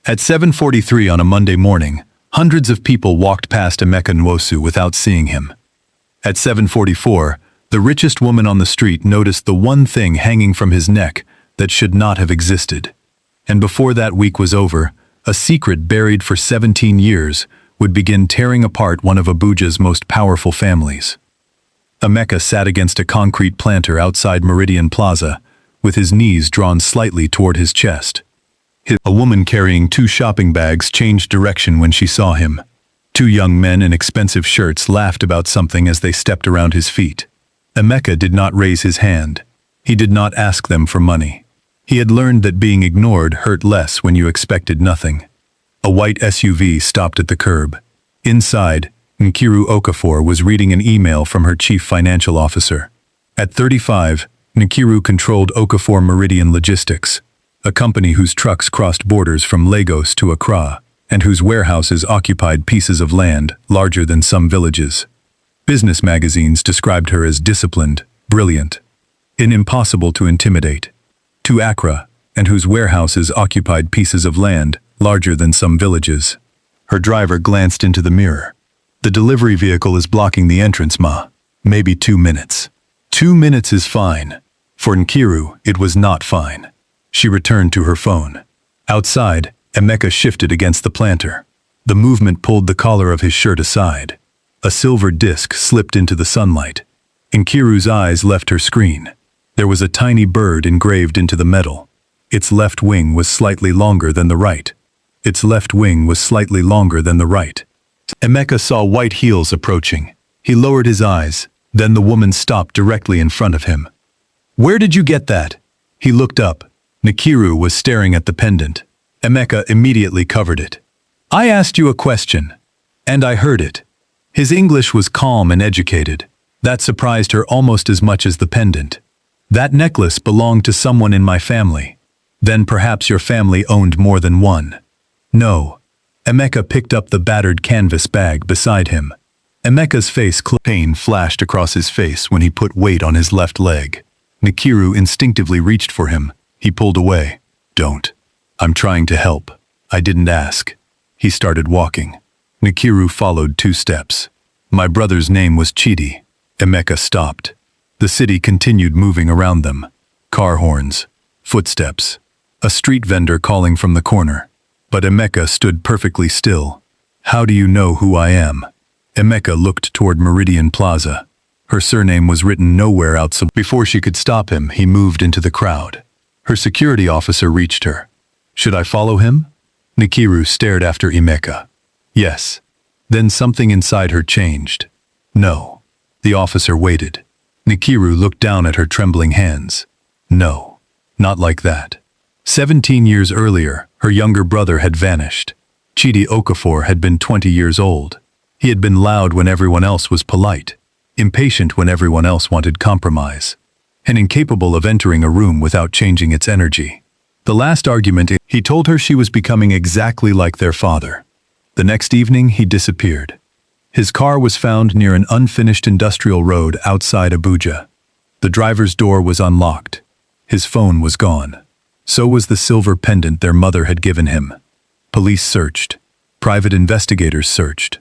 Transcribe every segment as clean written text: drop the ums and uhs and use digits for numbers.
At 7:43 on a Monday morning, hundreds of people walked past Emeka Nwosu without seeing him. At 7:44, the richest woman on the street noticed the one thing hanging from his neck that should not have existed. And before that week was over, a secret buried for 17 years would begin tearing apart one of Abuja's most powerful families. Emeka sat against a concrete planter outside Meridian Plaza, with his knees drawn slightly toward his chest. A woman carrying 2 shopping bags changed direction when she saw him. 2 young men in expensive shirts laughed about something as they stepped around his feet. Emeka did not raise his hand. He did not ask them for money. He had learned that being ignored hurt less when you expected nothing. A white SUV stopped at the curb. Inside, Nkiru Okafor was reading an email from her chief financial officer. At 35, Nkiru controlled Okafor Meridian Logistics, a company whose trucks crossed borders from Lagos to Accra, and whose warehouses occupied pieces of land larger than some villages. Business magazines described her as disciplined, brilliant, and impossible to intimidate. To Accra, and whose warehouses occupied pieces of land larger than some villages. Her driver glanced into the mirror. The delivery vehicle is blocking the entrance, ma. Maybe 2 minutes. 2 minutes is fine. For Nkiru, it was not fine. She returned to her phone. Outside, Emeka shifted against the planter. The movement pulled the collar of his shirt aside. A silver disc slipped into the sunlight. Nkiru's eyes left her screen. There was a tiny bird engraved into the metal. Its left wing was slightly longer than the right. Its left wing was slightly longer than the right. Emeka saw white heels approaching. He lowered his eyes. Then the woman stopped directly in front of him. "Where did you get that?" He looked up. Nkiru was staring at the pendant. Emeka immediately covered it. "I asked you a question, and I heard it." His English was calm and educated. That surprised her almost as much as the pendant. "That necklace belonged to someone in my family. Then perhaps your family owned more than one." "No." Emeka picked up the battered canvas bag beside him. Emeka's pain flashed across his face when he put weight on his left leg. Nkiru instinctively reached for him. He pulled away. "Don't. I'm trying to help. I didn't ask." He started walking. Nkiru followed 2 steps. "My brother's name was Chidi." Emeka stopped. The city continued moving around them. Car horns, footsteps, a street vendor calling from the corner. But Emeka stood perfectly still. "How do you know who I am?" Emeka looked toward Meridian Plaza. Her surname was written nowhere outside. Before she could stop him, he moved into the crowd. Her security officer reached her. "Should I follow him?" Nkiru stared after Emeka. "Yes." Then something inside her changed. "No." The officer waited. Nkiru looked down at her trembling hands. "No. Not like that." 17 years earlier, her younger brother had vanished. Chidi Okafor had been 20 years old. He had been loud when everyone else was polite, impatient when everyone else wanted compromise, and incapable of entering a room without changing its energy. The last argument, he told her she was becoming exactly like their father. The next evening, he disappeared. His car was found near an unfinished industrial road outside Abuja. The driver's door was unlocked. His phone was gone. So was the silver pendant their mother had given him. Police searched. Private investigators searched.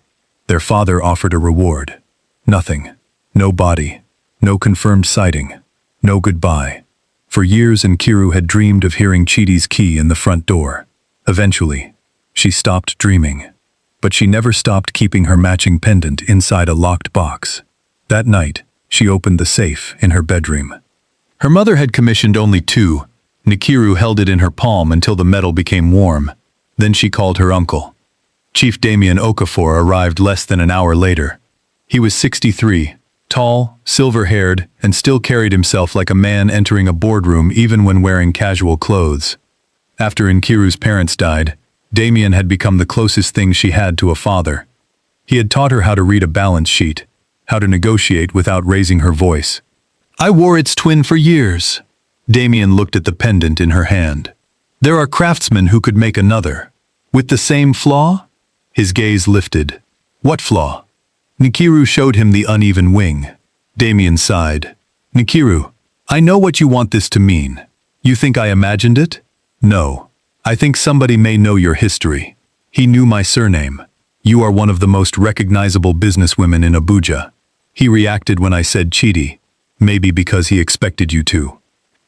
Their father offered a reward. Nothing. No body. No confirmed sighting. No goodbye. For years Nkiru had dreamed of hearing Chidi's key in the front door. Eventually, she stopped dreaming. But she never stopped keeping her matching pendant inside a locked box. That night, she opened the safe in her bedroom. Her mother had commissioned only 2. Nkiru held it in her palm until the metal became warm. Then she called her uncle. Chief Damien Okafor arrived less than an hour later. He was 63, tall, silver-haired, and still carried himself like a man entering a boardroom even when wearing casual clothes. After Nkiru's parents died, Damien had become the closest thing she had to a father. He had taught her how to read a balance sheet, how to negotiate without raising her voice. "I wore its twin for years." Damien looked at the pendant in her hand. "There are craftsmen who could make another. With the same flaw?" His gaze lifted. "What flaw?" Nkiru showed him the uneven wing. Damien sighed. "Nkiru, I know what you want this to mean. You think I imagined it?" "No. I think somebody may know your history. He knew my surname. You are one of the most recognizable businesswomen in Abuja. He reacted when I said Chidi, maybe because he expected you to.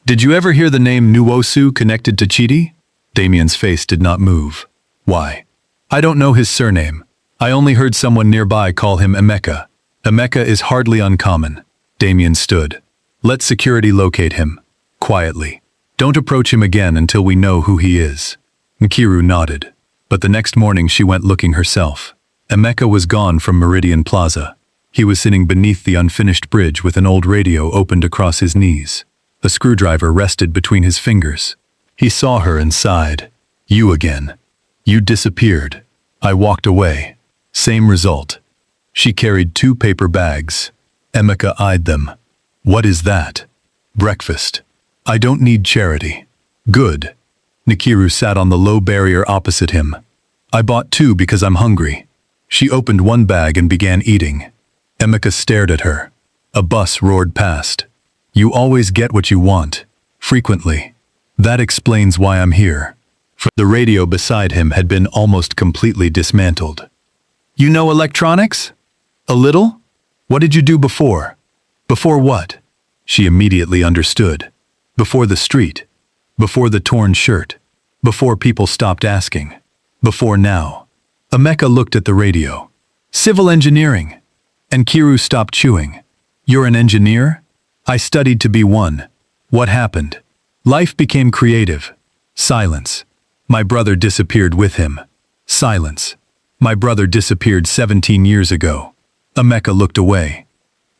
Did you ever hear the name Nwosu connected to Chidi? Damien's face did not move. Why? I don't know his surname. I only heard someone nearby call him Emeka. Emeka is hardly uncommon. Damien stood. Let security locate him. Quietly. Don't approach him again until we know who he is. Nkiru nodded. But the next morning she went looking herself. Emeka was gone from Meridian Plaza. He was sitting beneath the unfinished bridge with an old radio opened across his knees. A screwdriver rested between his fingers. He saw her and sighed. You again. You disappeared. I walked away. Same result. She carried 2 paper bags. Emeka eyed them. What is that? Breakfast. I don't need charity. Good. Nkiru sat on the low barrier opposite him. I bought 2 because I'm hungry. She opened one bag and began eating. Emeka stared at her. A bus roared past. You always get what you want. Frequently. That explains why I'm here. The radio beside him had been almost completely dismantled. You know electronics? A little? What did you do before? Before what? She immediately understood. Before the street. Before the torn shirt. Before people stopped asking. Before now. Emeka looked at the radio. Civil engineering. Nkiru stopped chewing. You're an engineer? I studied to be one. What happened? Life became creative. Silence. My brother disappeared with him. Silence. My brother disappeared 17 years ago. Emeka looked away.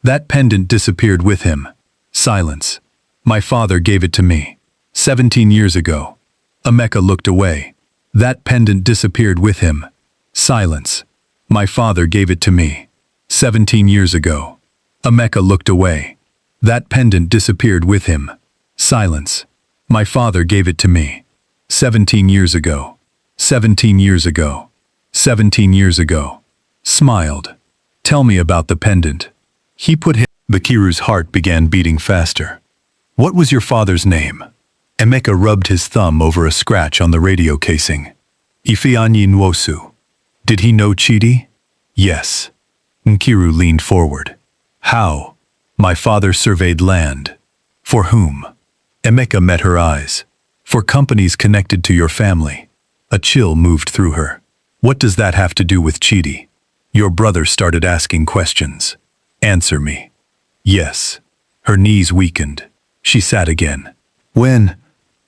That pendant disappeared with him. Silence. My father gave it to me. 17 years ago. Emeka looked away. That pendant disappeared with him. Silence. My father gave it to me. 17 years ago. Emeka looked away. That pendant disappeared with him. Silence. My father gave it to me. 17 years ago. 17 years ago. 17 years ago. Smiled. Tell me about the pendant. He put his... Nkiru's heart began beating faster. What was your father's name? Emeka rubbed his thumb over a scratch on the radio casing. Ifeanyi Nwosu. Did he know Chidi? Yes. Nkiru leaned forward. How? My father surveyed land. For whom? Emeka met her eyes. For companies connected to your family. A chill moved through her. What does that have to do with Chidi? Your brother started asking questions. Answer me. Yes. Her knees weakened. She sat again. When?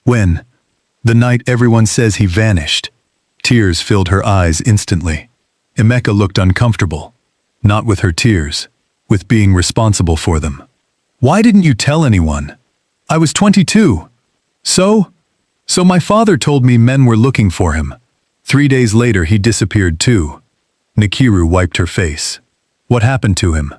The night everyone says he vanished. Tears filled her eyes instantly. Emeka looked uncomfortable. Not with her tears, with being responsible for them. Why didn't you tell anyone? I was 22. So my father told me men were looking for him. 3 days later he disappeared too. Nkiru wiped her face. What happened to him?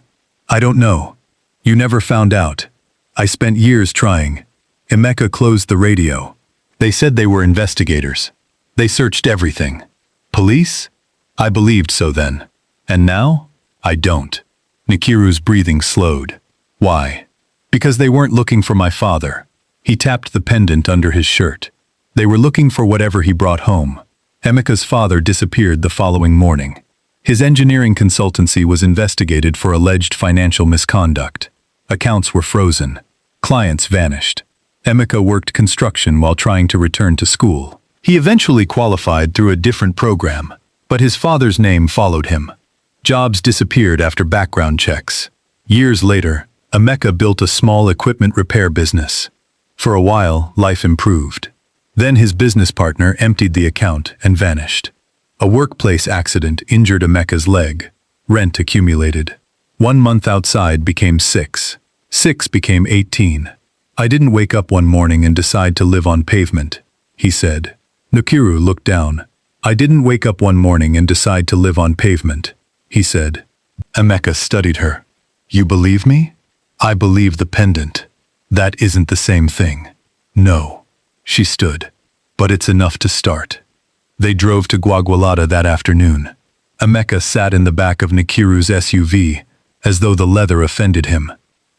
I don't know. You never found out. I spent years trying. Emeka closed the radio. They said they were investigators. They searched everything. Police? I believed so then. And now? I don't. Nkiru's breathing slowed. Why? Because they weren't looking for my father. He tapped the pendant under his shirt. They were looking for whatever he brought home. Emeka's father disappeared the following morning. His engineering consultancy was investigated for alleged financial misconduct. Accounts were frozen. Clients vanished. Emeka worked construction while trying to return to school. He eventually qualified through a different program, but his father's name followed him. Jobs disappeared after background checks. Years later, Emeka built a small equipment repair business. For a while, life improved. Then his business partner emptied the account and vanished. A workplace accident injured Emeka's leg. Rent accumulated. 1 month outside became 6. 6 became 18. I didn't wake up one morning and decide to live on pavement, he said. Nkiru looked down. I didn't wake up one morning and decide to live on pavement, he said. Emeka studied her. You believe me? I believe the pendant. That isn't the same thing. No. She stood. But it's enough to start. They drove to Gwagwalada that afternoon. Emeka sat in the back of Nkiru's SUV, as though the leather offended him.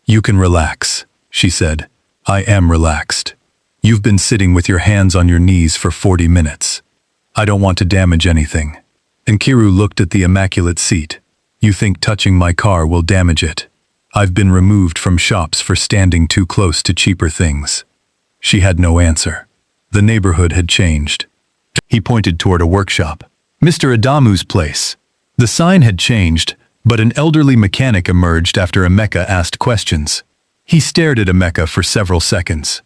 You can relax, she said. I am relaxed. You've been sitting with your hands on your knees for 40 minutes. I don't want to damage anything. Nkiru looked at the immaculate seat. You think touching my car will damage it? I've been removed from shops for standing too close to cheaper things. She had no answer. The neighborhood had changed. He pointed toward a workshop. Mr. Adamu's place. The sign had changed, but an elderly mechanic emerged after Emeka asked questions. He stared at Emeka for several seconds.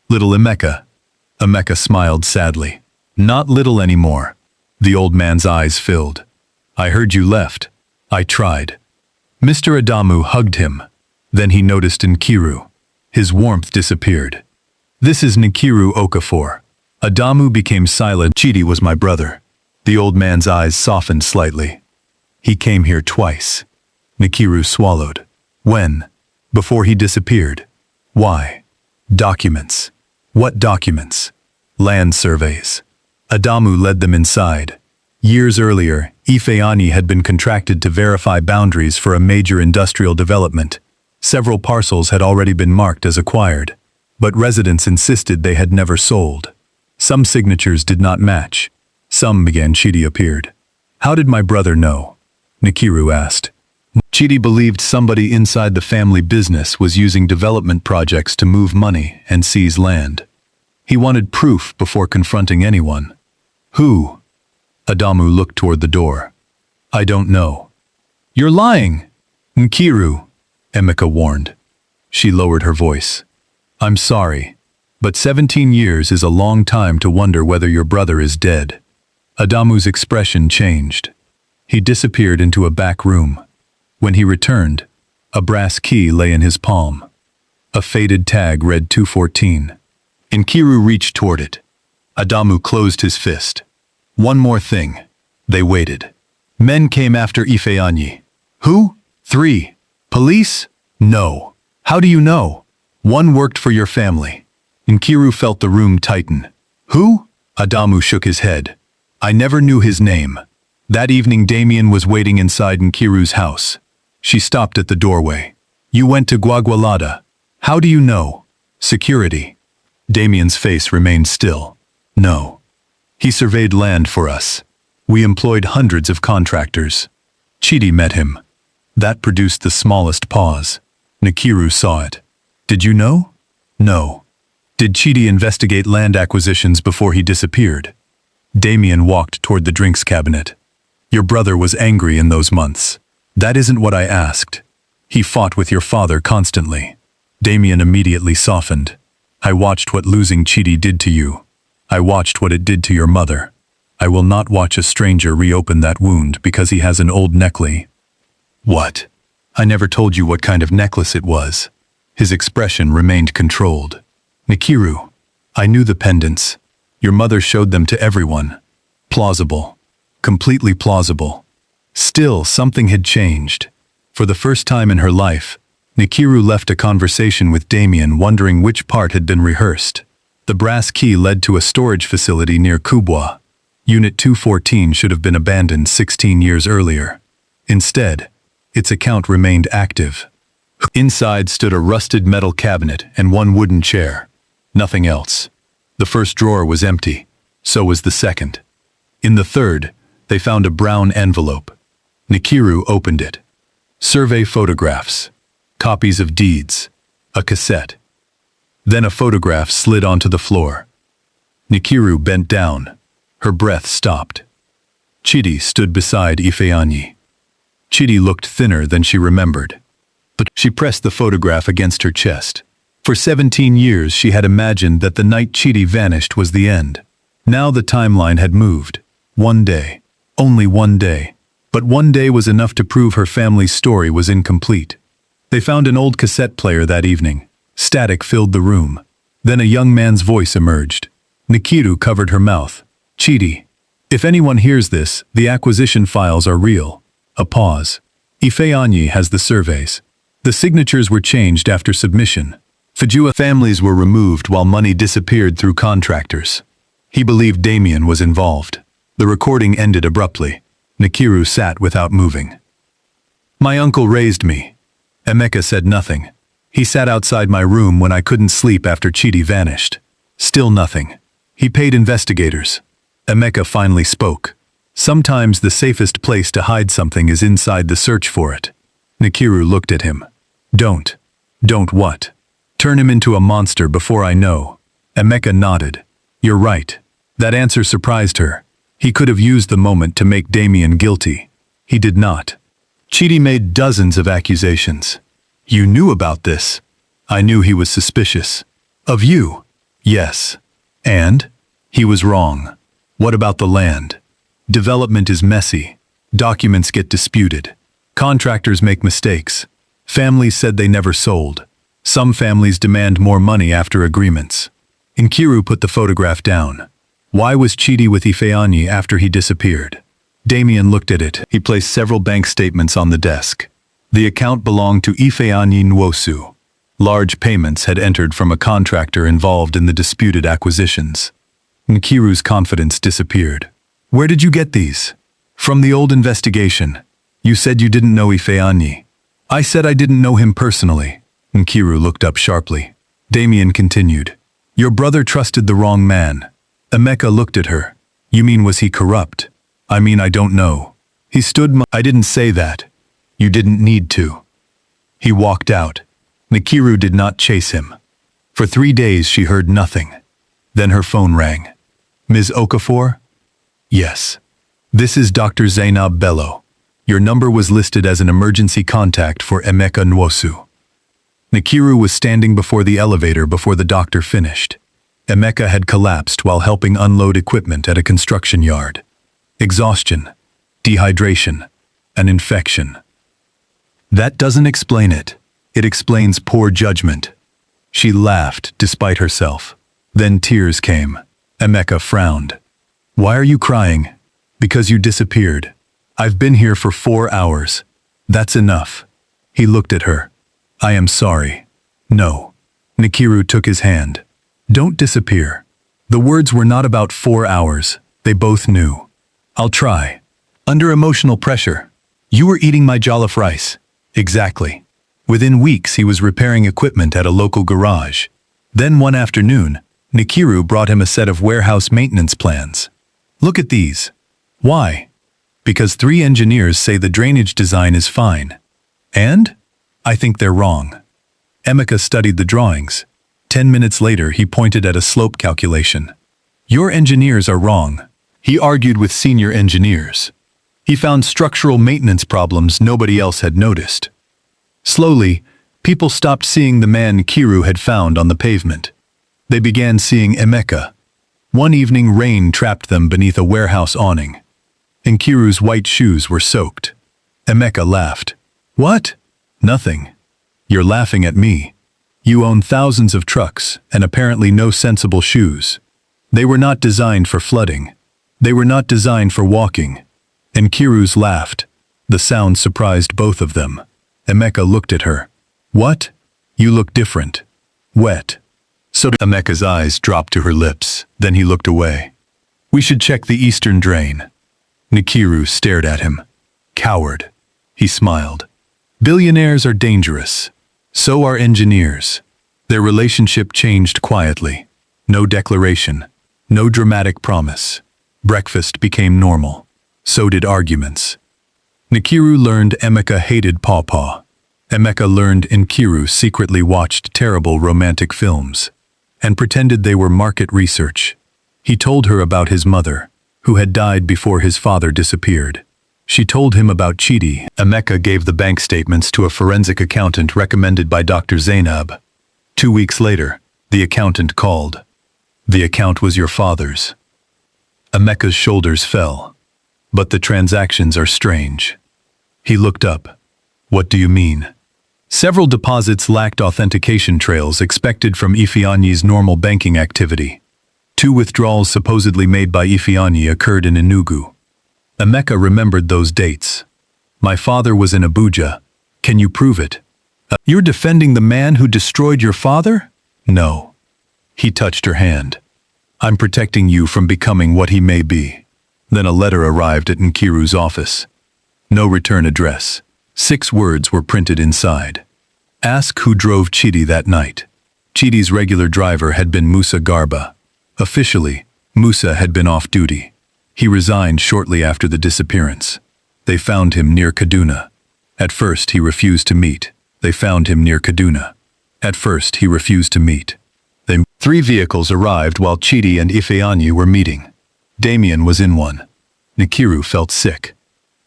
Little Emeka. Emeka smiled sadly. Not little anymore. The old man's eyes filled. I heard you left. I tried. Mr. Adamu hugged him. Then he noticed Nkiru. His warmth disappeared. This is Nkiru Okafor. Adamu became silent. Chidi was my brother. The old man's eyes softened slightly. He came here twice. Nkiru swallowed. When? Before he disappeared. Why? Documents. What documents? Land surveys. Adamu led them inside. Years earlier, Ifeanyi had been contracted to verify boundaries for a major industrial development. Several parcels had already been marked as acquired, but residents insisted they had never sold. Some signatures did not match. Some began. Chidi appeared. How did my brother know? Nkiru asked. Chidi believed somebody inside the family business was using development projects to move money and seize land. He wanted proof before confronting anyone. Who? Adamu looked toward the door. I don't know. You're lying! Nkiru, Emeka warned. She lowered her voice. I'm sorry, but 17 years is a long time to wonder whether your brother is dead. Adamu's expression changed. He disappeared into a back room. When he returned, a brass key lay in his palm. A faded tag read 214. Nkiru reached toward it. Adamu closed his fist. One more thing. They waited. Men came after Ifeanyi. Who? 3. Police? No. How do you know? One worked for your family. Nkiru felt the room tighten. Who? Adamu shook his head. I never knew his name. That evening Damien was waiting inside Nkiru's house. She stopped at the doorway. You went to Gwagwalada. How do you know? Security. Damien's face remained still. No. He surveyed land for us. We employed hundreds of contractors. Chidi met him. That produced the smallest pause. Nkiru saw it. Did you know? No. Did Chidi investigate land acquisitions before he disappeared? Damien walked toward the drinks cabinet. Your brother was angry in those months. That isn't what I asked. He fought with your father constantly. Damien immediately softened. I watched what losing Chidi did to you. I watched what it did to your mother. I will not watch a stranger reopen that wound because he has an old necklace. What? I never told you what kind of necklace it was. His expression remained controlled. Nkiru, I knew the pendants. Your mother showed them to everyone. Plausible. Completely plausible. Still, something had changed. For the first time in her life, Nkiru left a conversation with Damien wondering which part had been rehearsed. The brass key led to a storage facility near Kubwa. Unit 214 should have been abandoned 16 years earlier. Instead, its account remained active. Inside stood a rusted metal cabinet and one wooden chair. Nothing else. The first drawer was empty. So was the second. In the third, they found a brown envelope. Nkiru opened it. Survey photographs. Copies of deeds. A cassette. Then a photograph slid onto the floor. Nkiru bent down. Her breath stopped. Chidi stood beside Ifeanyi. Chidi looked thinner than she remembered. But she pressed the photograph against her chest. For 17 years she had imagined that the night Chidi vanished was the end. Now the timeline had moved. One day. Only one day. But one day was enough to prove her family's story was incomplete. They found an old cassette player that evening. Static filled the room. Then a young man's voice emerged. Nkiru covered her mouth. Chidi. If anyone hears this, the acquisition files are real. A pause. Ifeanyi has the surveys. The signatures were changed after submission. Fajua families were removed while money disappeared through contractors. He believed Damien was involved. The recording ended abruptly. Nkiru sat without moving. My uncle raised me. Emeka said nothing. He sat outside my room when I couldn't sleep after Chidi vanished. Still nothing. He paid investigators. Emeka finally spoke. Sometimes the safest place to hide something is inside the search for it. Nkiru looked at him. Don't. Don't what? Turn him into a monster before I know. Emeka nodded. You're right. That answer surprised her. He could have used the moment to make Damien guilty. He did not. Chidi made dozens of accusations. You knew about this. I knew he was suspicious. Of you? Yes. And? He was wrong. What about the land? Development is messy. Documents get disputed. Contractors make mistakes. Families said they never sold. Some families demand more money after agreements. Nkiru put the photograph down. Why was Chidi with Ifeanyi after he disappeared? Damien looked at it. He placed several bank statements on the desk. The account belonged to Ifeanyi Nwosu. Large payments had entered from a contractor involved in the disputed acquisitions. Nkiru's confidence disappeared. Where did you get these? From the old investigation. You said you didn't know Ifeanyi. I said I didn't know him personally. Nkiru looked up sharply. Damien continued. Your brother trusted the wrong man. Emeka looked at her. You mean was he corrupt? I mean I don't know. He stood I didn't say that. You didn't need to. He walked out. Nkiru did not chase him. For 3 days she heard nothing. Then her phone rang. Ms. Okafor? Yes. This is Dr. Zainab Bello. Your number was listed as an emergency contact for Emeka Nwosu. Nkiru was standing before the elevator before the doctor finished. Emeka had collapsed while helping unload equipment at a construction yard. Exhaustion, dehydration, an infection. That doesn't explain it. It explains poor judgment. She laughed despite herself. Then tears came. Emeka frowned. Why are you crying? Because you disappeared. I've been here for 4 hours. That's enough. He looked at her. I am sorry. No. Nkiru took his hand. Don't disappear. The words were not about 4 hours. They both knew. I'll try. Under emotional pressure. You were eating my jollof rice. Exactly. Within weeks he was repairing equipment at a local garage. Then one afternoon, Nkiru brought him a set of warehouse maintenance plans. Look at these. Why? Because 3 engineers say the drainage design is fine. And? I think they're wrong. Emeka studied the drawings. 10 minutes later he pointed at a slope calculation. Your engineers are wrong. He argued with senior engineers. He found structural maintenance problems nobody else had noticed. Slowly, people stopped seeing the man Nkiru had found on the pavement. They began seeing Emeka. One evening rain trapped them beneath a warehouse awning. Nkiru's white shoes were soaked. Emeka laughed. What? Nothing. You're laughing at me. You own thousands of trucks and apparently no sensible shoes. They were not designed for flooding. They were not designed for walking. Nkiru's laughed. The sound surprised both of them. Emeka looked at her. What? You look different. Wet. So Emeka's eyes dropped to her lips. Then he looked away. We should check the eastern drain. Nkiru stared at him. Coward. He smiled. Billionaires are dangerous. So are engineers. Their relationship changed quietly. No declaration. No dramatic promise. Breakfast became normal. So did arguments. Nkiru learned Emeka hated Pawpaw. Emeka learned Nkiru secretly watched terrible romantic films and pretended they were market research. He told her about his mother, who had died before his father disappeared. She told him about Chidi. Emeka gave the bank statements to a forensic accountant recommended by Dr. Zainab. 2 weeks later, the accountant called. The account was your father's. Emeka's shoulders fell. But the transactions are strange. He looked up. What do you mean? Several deposits lacked authentication trails expected from Ifeanyi's normal banking activity. 2 withdrawals supposedly made by Ifeanyi occurred in Enugu. Emeka remembered those dates. My father was in Abuja. Can you prove it? You're defending the man who destroyed your father? No. He touched her hand. I'm protecting you from becoming what he may be. Then a letter arrived at Nkiru's office. No return address. 6 words were printed inside. Ask who drove Chidi that night. Chidi's regular driver had been Musa Garba. Officially, Musa had been off duty. He resigned shortly after the disappearance. They found him near Kaduna. At first, he refused to meet. They found him near Kaduna. At first, he refused to meet. Three vehicles arrived while Chidi and Ifeanyi were meeting. Damien was in one. Nkiru felt sick.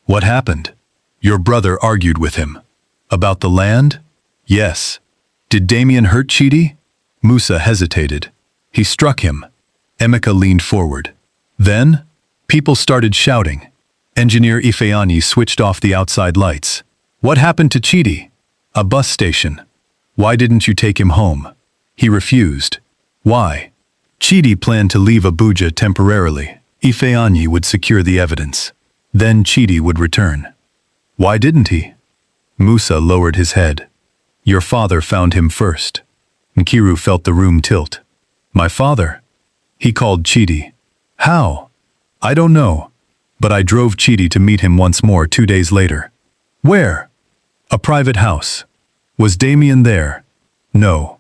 What happened? Your brother argued with him. About the land? Yes. Did Damien hurt Chidi? Musa hesitated. He struck him. Emeka leaned forward. Then, people started shouting. Engineer Ifeanyi switched off the outside lights. What happened to Chidi? A bus station. Why didn't you take him home? He refused. Why? Chidi planned to leave Abuja temporarily. Ifeanyi would secure the evidence. Then Chidi would return. Why didn't he? Musa lowered his head. Your father found him first. Nkiru felt the room tilt. My father? He called Chidi. How? I don't know. But I drove Chidi to meet him once more 2 days later. Where? A private house. Was Damien there? No.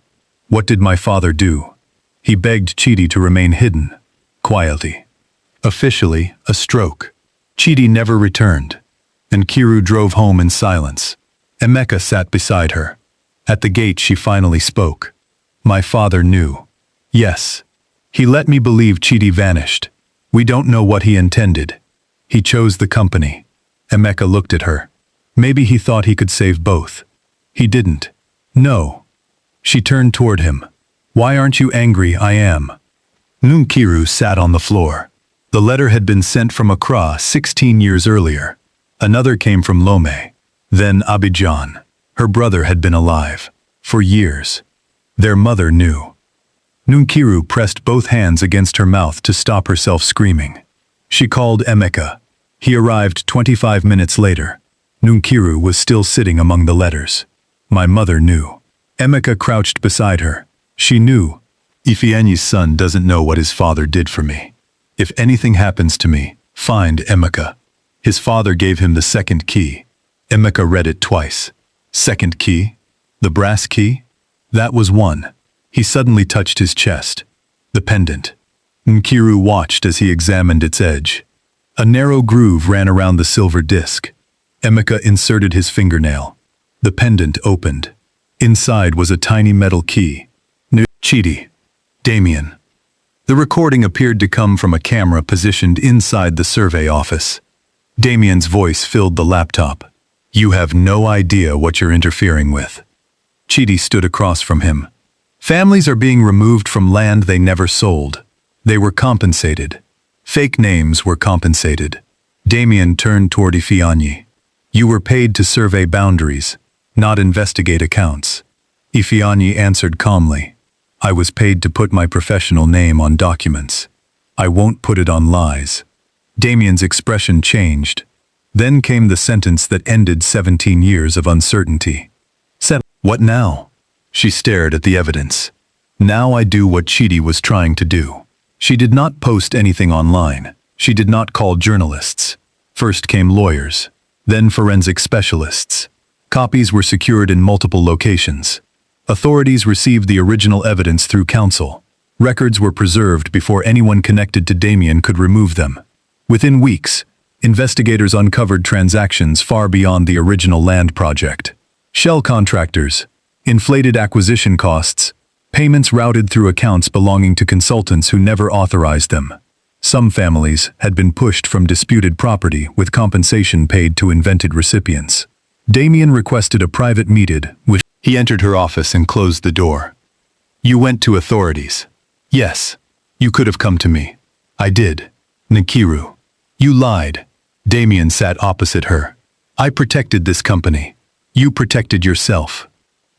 What did my father do? He begged Chidi to remain hidden, quietly. Officially, a stroke. Chidi never returned. Nkiru drove home in silence. Emeka sat beside her. At the gate she finally spoke. My father knew. Yes. He let me believe Chidi vanished. We don't know what he intended. He chose the company. Emeka looked at her. Maybe he thought he could save both. He didn't. No. She turned toward him. Why aren't you angry? I am. Nkiru sat on the floor. The letter had been sent from Accra 16 years earlier. Another came from Lome. Then Abidjan. Her brother had been alive. For years. Their mother knew. Nkiru pressed both hands against her mouth to stop herself screaming. She called Emeka. He arrived 25 minutes later. Nkiru was still sitting among the letters. My mother knew. Emeka crouched beside her. She knew. Ifeanyi's son doesn't know what his father did for me. If anything happens to me, find Emeka. His father gave him the second key. Emeka read it twice. Second key? The brass key? That was one. He suddenly touched his chest. The pendant. Nkiru watched as he examined its edge. A narrow groove ran around the silver disc. Emeka inserted his fingernail. The pendant opened. Inside was a tiny metal key. Chidi. Damien. The recording appeared to come from a camera positioned inside the survey office. Damien's voice filled the laptop. You have no idea what you're interfering with. Chidi stood across from him. Families are being removed from land they never sold. They were compensated. Fake names were compensated. Damien turned toward Ifeanyi. You were paid to survey boundaries, not investigate accounts. Ifeanyi answered calmly. I was paid to put my professional name on documents. I won't put it on lies. Damien's expression changed. Then came the sentence that ended 17 years of uncertainty. What now? She stared at the evidence. Now I do what Chidi was trying to do. She did not post anything online. She did not call journalists. First came lawyers, then forensic specialists. Copies were secured in multiple locations. Authorities received the original evidence through counsel. Records were preserved before anyone connected to Damien could remove them. Within weeks, investigators uncovered transactions far beyond the original land project. Shell contractors, inflated acquisition costs, payments routed through accounts belonging to consultants who never authorized them. Some families had been pushed from disputed property with compensation paid to invented recipients. Damien requested a private meeting with. He entered her office and closed the door. You went to authorities. Yes. You could have come to me. I did. Nkiru. You lied. Damien sat opposite her. I protected this company. You protected yourself.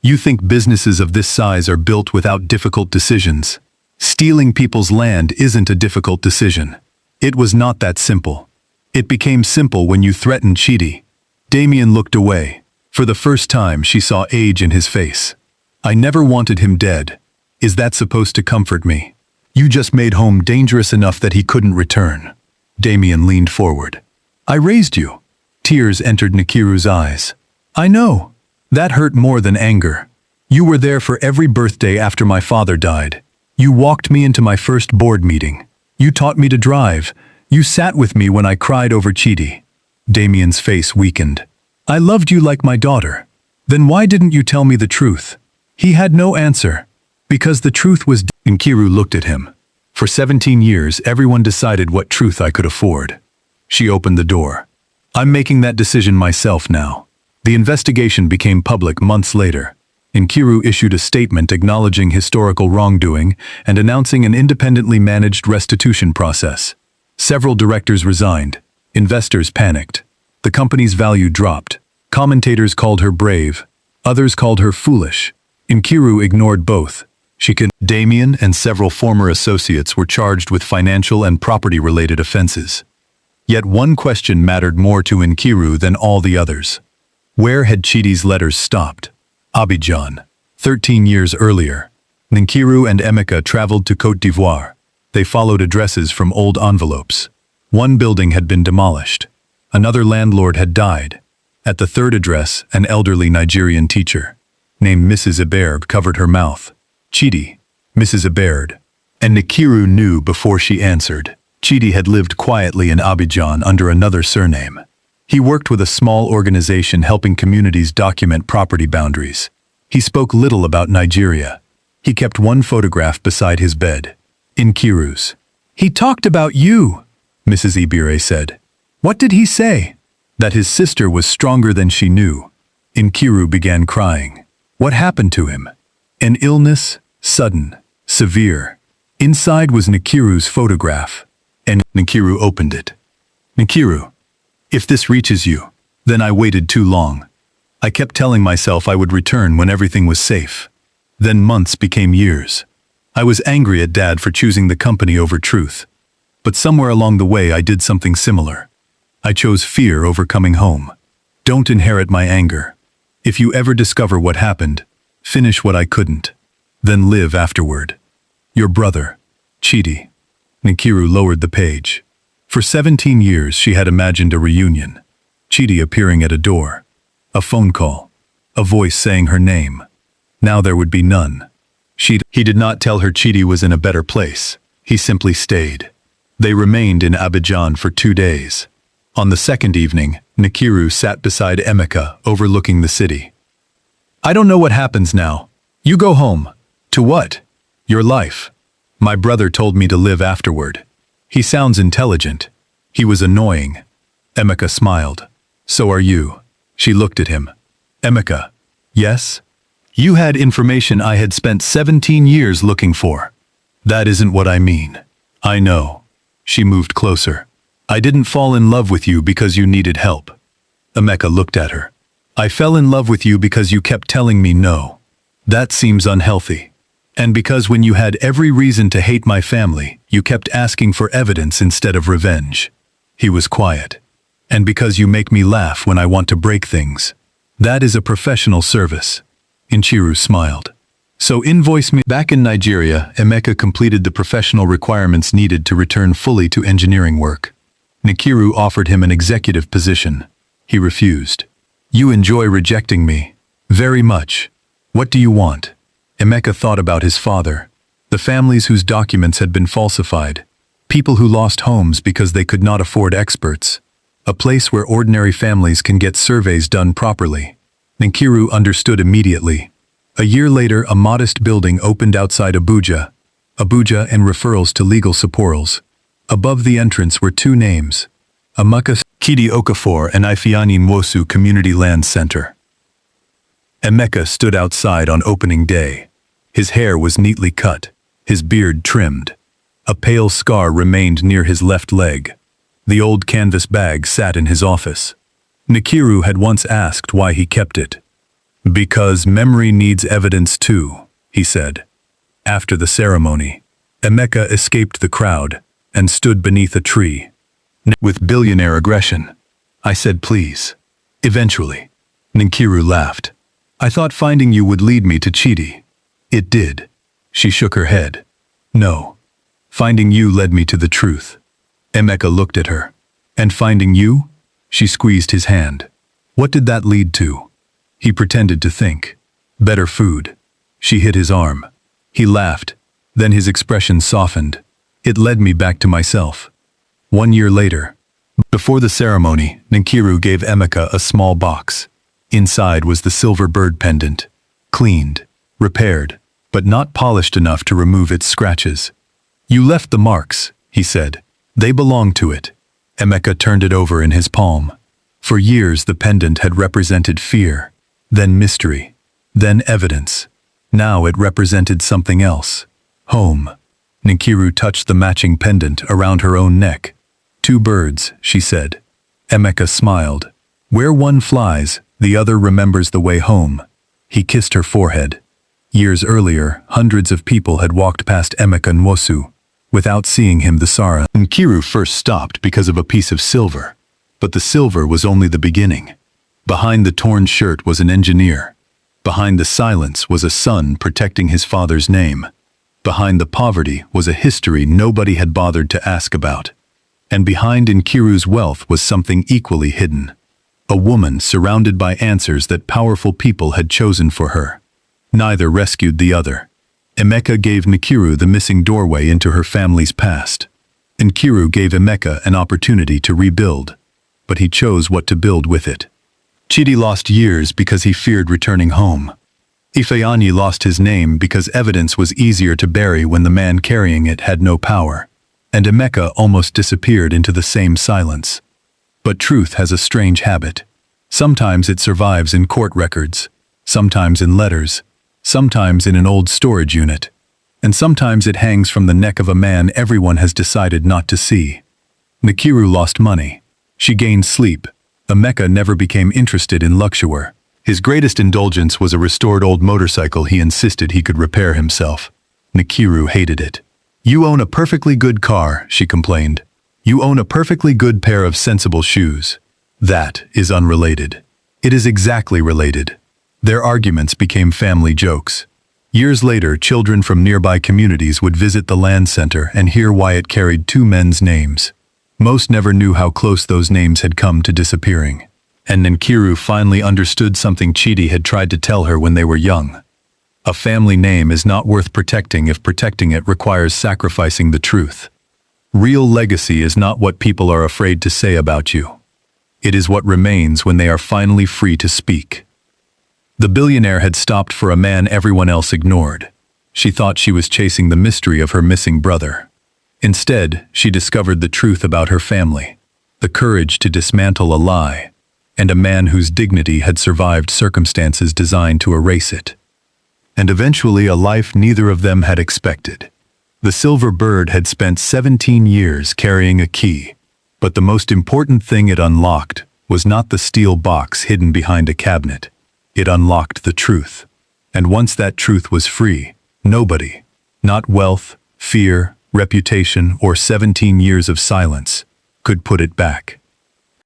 You think businesses of this size are built without difficult decisions. Stealing people's land isn't a difficult decision. It was not that simple. It became simple when you threatened Chidi. Damien looked away. For the first time, she saw age in his face. I never wanted him dead. Is that supposed to comfort me? You just made home dangerous enough that he couldn't return. Damien leaned forward. I raised you. Tears entered Nkiru's eyes. I know. That hurt more than anger. You were there for every birthday after my father died. You walked me into my first board meeting. You taught me to drive. You sat with me when I cried over Chidi. Damien's face weakened. I loved you like my daughter. Then why didn't you tell me the truth? He had no answer. Because the truth was... Nkiru looked at him. For 17 years, everyone decided what truth I could afford. She opened the door. I'm making that decision myself now. The investigation became public months later. Nkiru issued a statement acknowledging historical wrongdoing and announcing an independently managed restitution process. Several directors resigned. Investors panicked. The company's value dropped. Commentators called her brave. Others called her foolish. Nkiru ignored both. Damien and several former associates were charged with financial and property-related offenses. Yet one question mattered more to Nkiru than all the others. Where had Chidi's letters stopped? Abidjan. 13 years earlier, Nkiru and Emeka traveled to Côte d'Ivoire. They followed addresses from old envelopes. One building had been demolished. Another landlord had died. At the third address, an elderly Nigerian teacher, named Mrs. Beggar, covered her mouth. Chidi, Mrs. Beggar. And Nkiru knew before she answered. Chidi had lived quietly in Abidjan under another surname. He worked with a small organization helping communities document property boundaries. He spoke little about Nigeria. He kept one photograph beside his bed. Nkiru's. He talked about you, Mrs. Ibire said. What did he say? That his sister was stronger than she knew. Nkiru began crying. What happened to him? An illness, sudden, severe. Inside was Nkiru's photograph. And Nkiru opened it. Nkiru, if this reaches you, then I waited too long. I kept telling myself I would return when everything was safe. Then months became years. I was angry at Dad for choosing the company over truth. But somewhere along the way I did something similar. I chose fear over coming home. Don't inherit my anger. If you ever discover what happened, finish what I couldn't. Then live afterward. Your brother, Chidi. Nkiru lowered the page. For 17 years she had imagined a reunion. Chidi appearing at a door. A phone call. A voice saying her name. Now there would be none. He did not tell her Chidi was in a better place. He simply stayed. They remained in Abidjan for 2 days. On the second evening, Nkiru sat beside Emeka, overlooking the city. I don't know what happens now. You go home. To what? Your life. My brother told me to live afterward. He sounds intelligent. He was annoying. Emeka smiled. So are you. She looked at him. Emeka. Yes? You had information I had spent 17 years looking for. That isn't what I mean. I know. She moved closer. I didn't fall in love with you because you needed help. Emeka looked at her. I fell in love with you because you kept telling me no. That seems unhealthy. And because when you had every reason to hate my family, you kept asking for evidence instead of revenge. He was quiet. And because you make me laugh when I want to break things. That is a professional service. Nkiru smiled. So invoice me. Back in Nigeria, Emeka completed the professional requirements needed to return fully to engineering work. Nkiru offered him an executive position. He refused. You enjoy rejecting me. Very much. What do you want? Emeka thought about his father. The families whose documents had been falsified. People who lost homes because they could not afford experts. A place where ordinary families can get surveys done properly. Nkiru understood immediately. A year later, a modest building opened outside Abuja. Abuja and referrals to legal supportals. Above the entrance were 2 names. Chidi Okafor and Ifeanyi Nwosu Community Land Center. Emeka stood outside on opening day. His hair was neatly cut, his beard trimmed. A pale scar remained near his left leg. The old canvas bag sat in his office. Nkiru had once asked why he kept it. Because memory needs evidence too, he said. After the ceremony, Emeka escaped the crowd and stood beneath a tree. With billionaire aggression, I said please. Eventually, Nkiru laughed. I thought finding you would lead me to Chidi. It did. She shook her head. No. Finding you led me to the truth. Emeka looked at her. And finding you? She squeezed his hand. What did that lead to? He pretended to think. Better food, She hit his arm. He laughed. Then his expression softened. It led me back to myself. 1 year later, before the ceremony, Nkiru gave Emeka a small box. Inside was the silver bird pendant. Cleaned, repaired, but not polished enough to remove its scratches. "You left the marks," he said. "They belong to it." Emeka turned it over in his palm. For years the pendant had represented fear, then mystery, then evidence. Now it represented something else. Home. Nkiru touched the matching pendant around her own neck. "Two birds," she said. Emeka smiled. "Where one flies, the other remembers the way home." He kissed her forehead. Years earlier, hundreds of people had walked past Emeka Nwosu, without seeing him. The Sara. Nkiru first stopped because of a piece of silver. But the silver was only the beginning. Behind the torn shirt was an engineer. Behind the silence was a son protecting his father's name. Behind the poverty was a history nobody had bothered to ask about. And behind Nkiru's wealth was something equally hidden. A woman surrounded by answers that powerful people had chosen for her. Neither rescued the other. Emeka gave Nkiru the missing doorway into her family's past. Nkiru gave Emeka an opportunity to rebuild, but he chose what to build with it. Chidi lost years because he feared returning home. Ifeanyi lost his name because evidence was easier to bury when the man carrying it had no power. And Emeka almost disappeared into the same silence. But truth has a strange habit. Sometimes it survives in court records, sometimes in letters, sometimes in an old storage unit, and sometimes it hangs from the neck of a man everyone has decided not to see. Nkiru lost money. She gained sleep. Emeka never became interested in luxury. His greatest indulgence was a restored old motorcycle he insisted he could repair himself. Nkiru hated it. "You own a perfectly good car," she complained. "You own a perfectly good pair of sensible shoes." That is unrelated. It is exactly related. Their arguments became family jokes. Years later, children from nearby communities would visit the land center and hear why it carried two men's names. Most never knew how close those names had come to disappearing. And Nkiru finally understood something Chidi had tried to tell her when they were young. A family name is not worth protecting if protecting it requires sacrificing the truth. Real legacy is not what people are afraid to say about you. It is what remains when they are finally free to speak. The billionaire had stopped for a man everyone else ignored. She thought she was chasing the mystery of her missing brother. Instead, she discovered the truth about her family, the courage to dismantle a lie, and a man whose dignity had survived circumstances designed to erase it. And eventually a life neither of them had expected. The silver bird had spent 17 years carrying a key, but the most important thing it unlocked was not the steel box hidden behind a cabinet. It unlocked the truth. And once that truth was free, nobody, not wealth, fear, reputation, or 17 years of silence, could put it back.